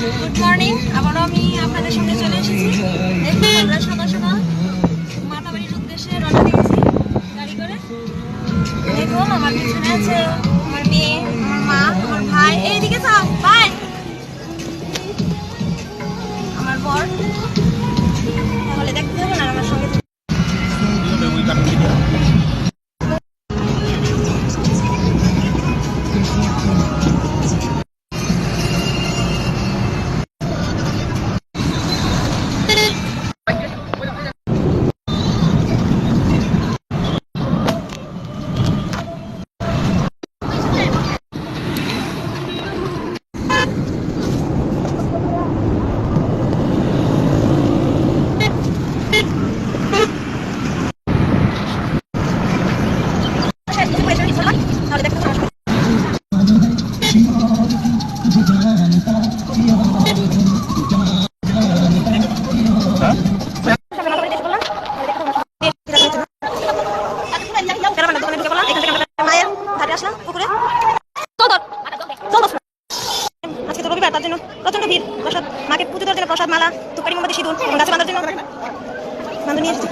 Good morning, আবারও আমি আপনাদের সামনে চলে এসেছি। দেখুন আমরা সকাল সকাল মাতাবাড়ির উদ্দেশ্যে রওনা দিয়েছি গাড়ি করে। দেখুন আমার পিছনে আছে আমার মেয়ে, আমার মা, আমার ভাই, এইদিকে যাও ভাই, আমার বর। তাহলে দেখতে হবে না আমার সঙ্গে। আজকে তো রবিবার, তার জন্য প্রচন্ড ভিড়। প্রসাদ মাকে পুজো দেওয়ার জন্য প্রসাদ, মালা, ধূপকাঠি, মোমবাতি, সিঁদুর এবং গাছে বাঁধার জন্য বাঁধন নিয়ে এসেছি।